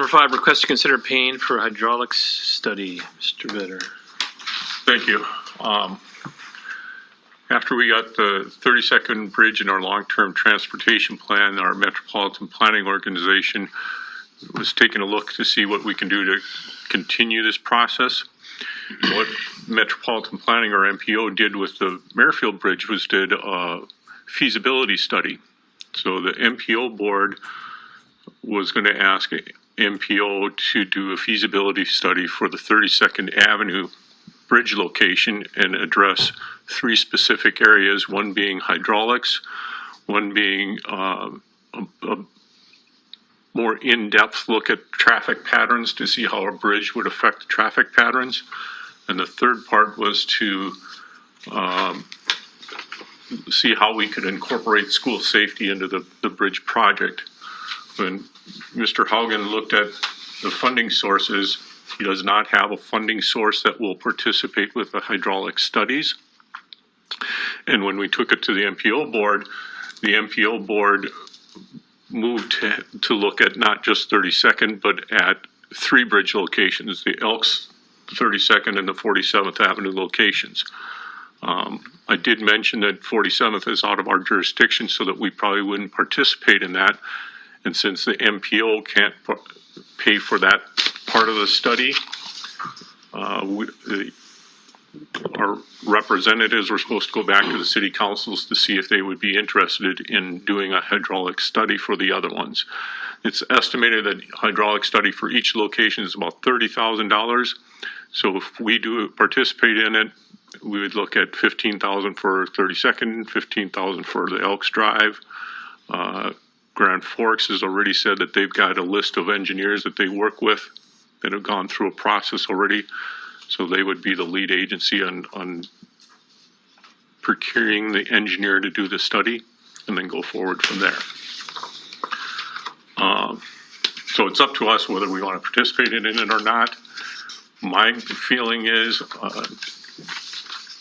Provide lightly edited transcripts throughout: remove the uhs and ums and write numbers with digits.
Number 5, request to consider paying for hydraulics study. Mr. Vetter. Thank you. After we got the 32nd Bridge in our long-term transportation plan, our Metropolitan Planning Organization was taking a look to see what we can do to continue this process. What Metropolitan Planning, or MPO, did with the Merrifield Bridge was did a feasibility study. So the MPO board was going to ask MPO to do a feasibility study for the 32nd Avenue bridge location and address 3 specific areas, one being hydraulics, one being a more in-depth look at traffic patterns to see how a bridge would affect traffic patterns. And the third part was to see how we could incorporate school safety into the bridge project. When Mr. Haugen looked at the funding sources, he does not have a funding source that will participate with the hydraulic studies. And when we took it to the MPO board moved to look at not just 32nd, but at 3 bridge locations, the Elks, 32nd, and the 47th Avenue locations. I did mention that 47th is out of our jurisdiction, so that we probably wouldn't participate in that. And since the MPO can't pay for that part of the study, our representatives were supposed to go back to the city councils to see if they would be interested in doing a hydraulic study for the other ones. It's estimated that hydraulic study for each location is about $30,000. So if we do participate in it, we would look at $15,000 for 32nd, $15,000 for the Elks Drive. Grand Forks has already said that they've got a list of engineers that they work with that have gone through a process already. So they would be the lead agency on procuring the engineer to do the study and then go forward from there. So it's up to us whether we want to participate in it or not. My feeling is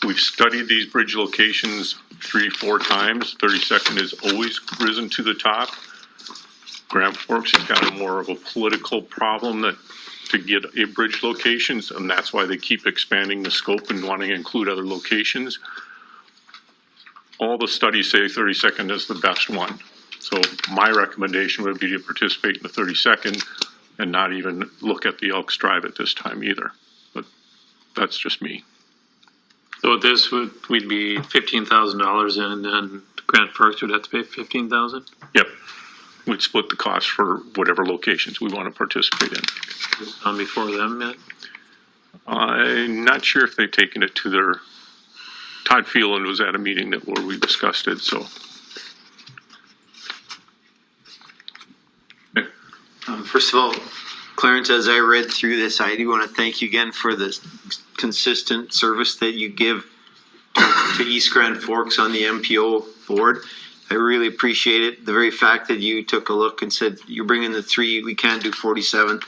we've studied these bridge locations 3-4 times. 32nd has always risen to the top. Grand Forks has got more of a political problem to get a bridge locations, and that's why they keep expanding the scope and wanting to include other locations. All the studies say 32nd is the best one. So my recommendation would be to participate in the 32nd and not even look at the Elks Drive at this time either. But that's just me. So this we'd be $15,000, and then Grand Forks would have to pay $15,000. Yep. We'd split the cost for whatever locations we want to participate in. On before them yet? I'm not sure if they've taken it to their. Todd Phelan was at a meeting where we discussed it. So. First of all, Clarence, as I read through this, I do want to thank you again for the consistent service that you give to East Grand Forks on the MPO board. I really appreciate it. The very fact that you took a look and said, you're bringing the 3, we can't do 47th,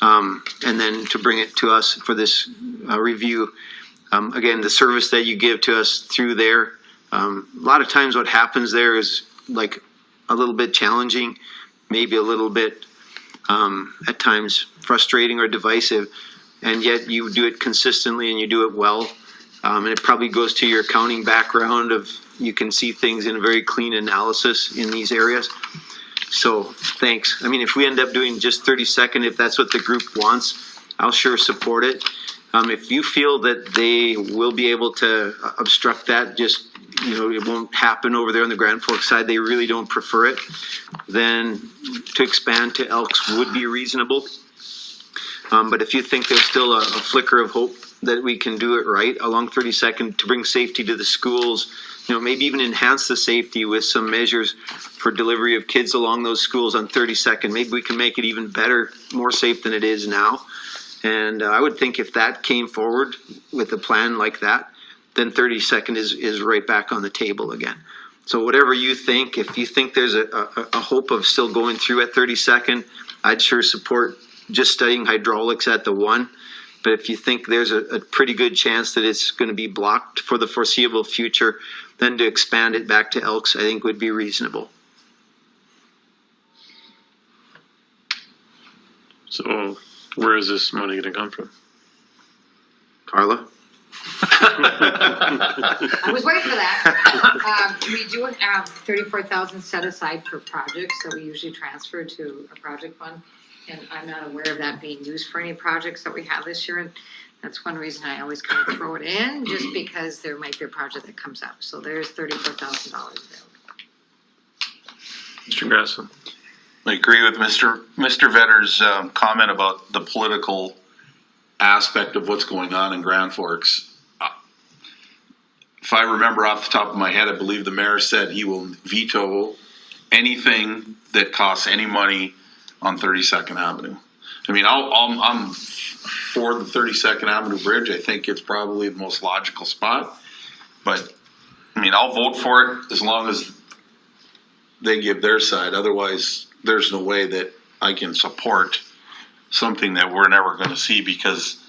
and then to bring it to us for this review. Again, the service that you give to us through there. A lot of times what happens there is like a little bit challenging, maybe a little bit at times frustrating or divisive, and yet you do it consistently and you do it well. And it probably goes to your accounting background of you can see things in a very clean analysis in these areas. So thanks. I mean, if we end up doing just 32nd, if that's what the group wants, I'll sure support it. If you feel that they will be able to obstruct that, just, it won't happen over there on the Grand Forks side, they really don't prefer it, then to expand to Elks would be reasonable. But if you think there's still a flicker of hope that we can do it right along 32nd to bring safety to the schools, maybe even enhance the safety with some measures for delivery of kids along those schools on 32nd. Maybe we can make it even better, more safe than it is now. And I would think if that came forward with a plan like that, then 32nd is right back on the table again. So whatever you think, if you think there's a hope of still going through at 32nd, I'd sure support just studying hydraulics at the 1. But if you think there's a pretty good chance that it's going to be blocked for the foreseeable future, then to expand it back to Elks, I think would be reasonable. So where is this money gonna come from? Carla? I was waiting for that. We do have 34,000 set aside for projects that we usually transfer to a project fund. And I'm not aware of that being used for any projects that we have this year. And that's one reason I always kind of throw it in, just because there might be a project that comes up. So there's $34,000 available. Mr. Grasso? I agree with Mr. Vetter's comment about the political aspect of what's going on in Grand Forks. If I remember off the top of my head, I believe the mayor said he will veto anything that costs any money on 32nd Avenue. I mean, I'm for the 32nd Avenue Bridge. I think it's probably the most logical spot. But, I mean, I'll vote for it as long as they give their side. Otherwise, there's no way that I can support something that we're never going to see because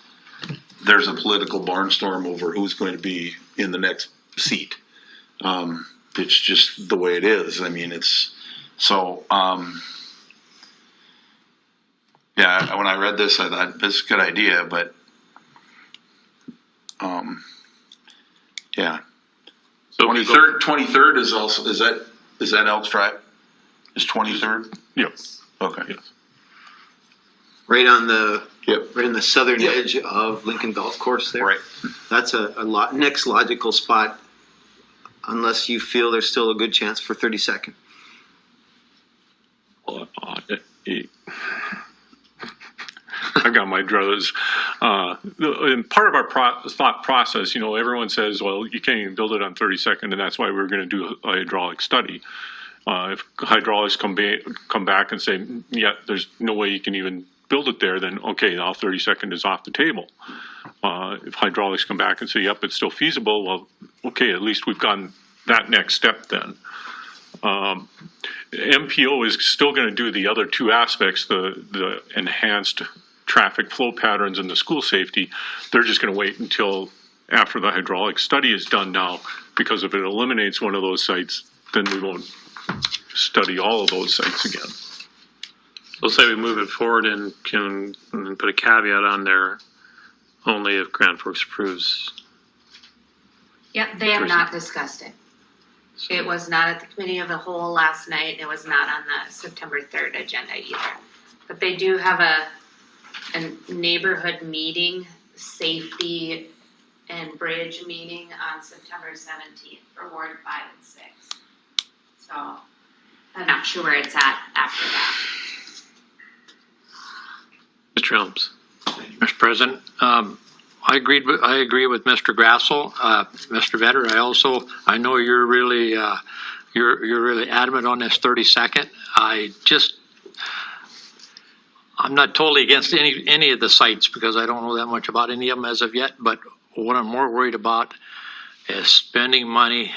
there's a political barnstorm over who's going to be in the next seat. It's just the way it is. I mean, it's so, yeah, when I read this, I thought this is a good idea, but, yeah. So 23rd is also, is that Elks Drive? Is 23rd? Yes. Okay. Yes. Right on the, Yep. right in the southern Yep. edge of Lincoln Golf Course there. Right. That's a next logical spot, unless you feel there's still a good chance for 32nd. I got my druthers. And part of our thought process, you know, everyone says, well, you can't even build it on 32nd, and that's why we're going to do a hydraulic study. If hydraulics come back and say, yeah, there's no way you can even build it there, then okay, now 32nd is off the table. If hydraulics come back and say, yep, it's still feasible, well, okay, at least we've gotten that next step then. MPO is still going to do the other two aspects, the enhanced traffic flow patterns and the school safety. They're just going to wait until after the hydraulic study is done now, because if it eliminates one of those sites, then we won't study all of those sites again. So say we move it forward and can put a caveat on there, only if Grand Forks approves. Yep, they have not discussed it. It was not at the committee of the whole last night. It was not on the September 3rd agenda either. But they do have a neighborhood meeting, safety and bridge meeting on September 17th for Ward 5 and 6. So I'm not sure where it's at after that. Mr. Helms? Mr. President, I agree with Mr. Grassel, Mr. Vetter. I know you're really really adamant on this 32nd. I'm not totally against any of the sites because I don't know that much about any of them as of yet. But what I'm more worried about is spending money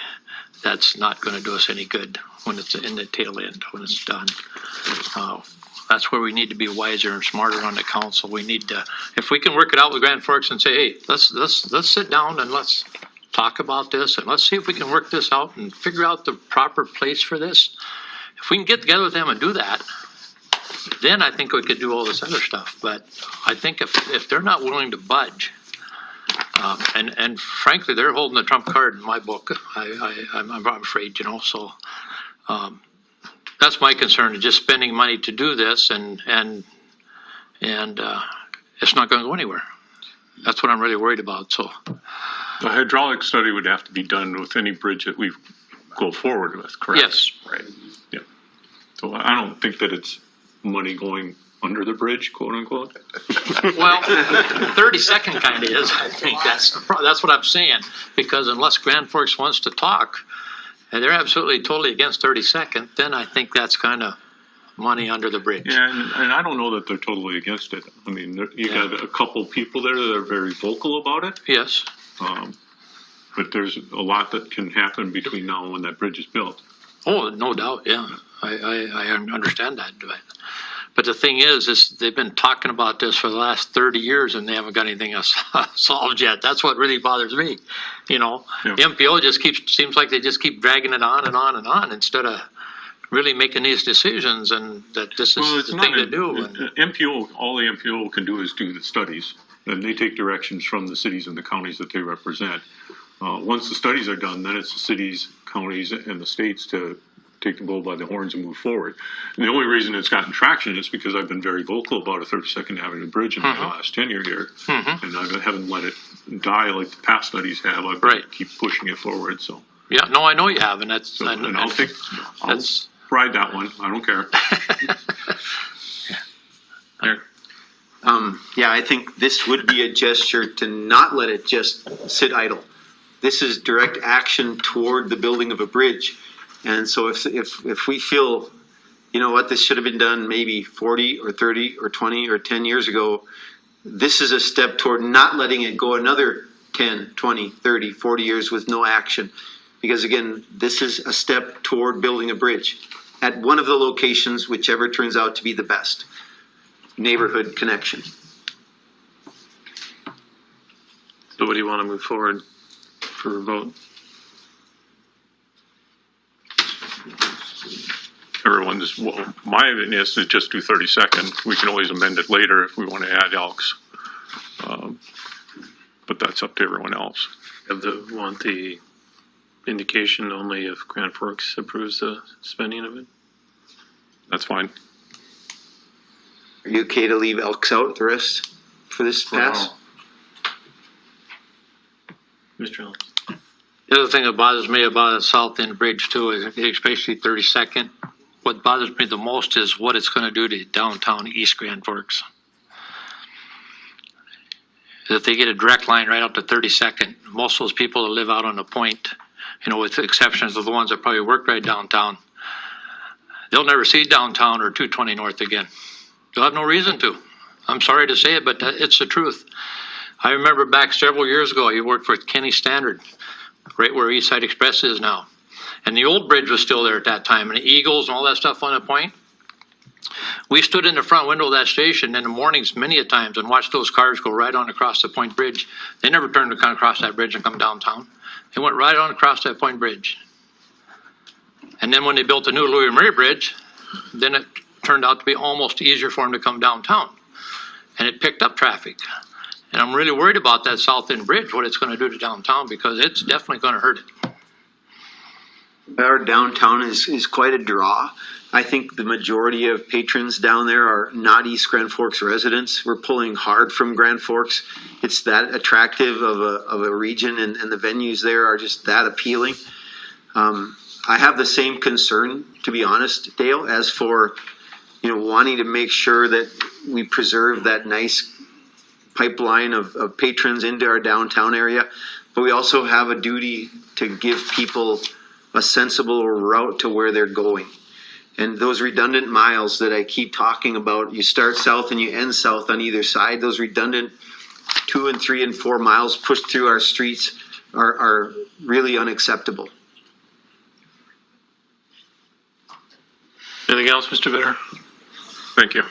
that's not going to do us any good when it's in the tail end, when it's done. That's where we need to be wiser and smarter on the council. We need to, if we can work it out with Grand Forks and say, hey, let's sit down and let's talk about this and let's see if we can work this out and figure out the proper place for this. If we can get together with them and do that, then I think we could do all this other stuff. But I think if they're not willing to budge, and frankly, they're holding the trump card in my book. I'm afraid, you know. So that's my concern: is just spending money to do this, and it's not going to go anywhere. That's what I'm really worried about. So The hydraulic study would have to be done with any bridge that we go forward with, correct? yes, Right. Yeah. So I don't think that it's money going under the bridge, quote unquote. well, 32nd kind of is. I think that's what I'm saying, because unless Grand Forks wants to talk, and they're absolutely totally against 32nd, then I think that's kind of money under the bridge. Yeah, and I don't know that they're totally against it. I mean, you got a couple people there that are very vocal about it. Yes. But there's a lot that can happen between now and when that bridge is built. Oh, no doubt. Yeah, I understand that. But the thing is they've been talking about this for the last 30 years and they haven't got anything else solved yet. That's what really bothers me. You know, Yeah. MPO seems like they just keep dragging it on and on and on instead of really making these decisions and that this Well, is it's the not thing to do. And MPO, all the MPO can do is do the studies, and they take directions from the cities and the counties that they represent. Once the studies are done, then it's the cities, counties, and the states to take the bull by the horns and move forward. And the only reason it's gotten traction is because I've been very vocal about a 32nd Avenue bridge in my last tenure here, and I haven't let it die like the past studies have. I've Right. keep pushing it forward. So, yeah, no, I know you have, and that's, so and I'll that's, ride that one. I don't care. Yeah, I think this would be a gesture to not let it just sit idle. This is direct action toward the building of a bridge. And so if we feel, you know what, this should have been done maybe 40 or 30 or 20 or 10 years ago, this is a step toward not letting it go another 10, 20, 30, 40 years with no action. Because again, this is a step toward building a bridge at one of the locations, whichever turns out to be the best neighborhood connection. So what do you want to move forward for a vote? Well, my opinion is to just do 32nd. We can always amend it later if we want to add Elks. But that's up to everyone else. Want the indication only if Grand Forks approves the spending of it? That's fine. Are you okay to leave Elks out the rest for this pass? Mr. Helms? the other thing that bothers me about the Southend Bridge too, is especially 32nd, what bothers me the most is what it's gonna do to downtown East Grand Forks. If they get a direct line right up to 32nd, most of those people that live out on the point, you know, with the exceptions of the ones that probably work right downtown, they'll never see downtown or 220 North again. They'll have no reason to. I'm sorry to say it, but it's the truth. I remember back several years ago, he worked for Kenny Standard, right where East Side Express is now. And the old bridge was still there at that time, and the Eagles and all that stuff on the point. We stood in the front window of that station in the mornings many a times and watched those cars go right on across the Point Bridge. They never turned to come across that bridge and come downtown. They went right on across that Point Bridge. And then when they built the new Louis Murray Bridge, then it turned out to be almost easier for them to come downtown. And it picked up traffic. And I'm really worried about that Southend Bridge, what it's going to do to downtown, because it's definitely going to hurt it. Our downtown is quite a draw. I think the majority of patrons down there are not East Grand Forks residents. We're pulling hard from Grand Forks. It's that attractive of a region, and the venues there are just that appealing. I have the same concern, to be honest, Dale, as for, you know, wanting to make sure that we preserve that nice pipeline of patrons into our downtown area. But we also have a duty to give people a sensible route to where they're going. And those redundant miles that I keep talking about, you start south and you end south on either side, those redundant 2 and 3 and 4 miles pushed through our streets are really unacceptable. Anything else, Mr. Vetter? Thank you.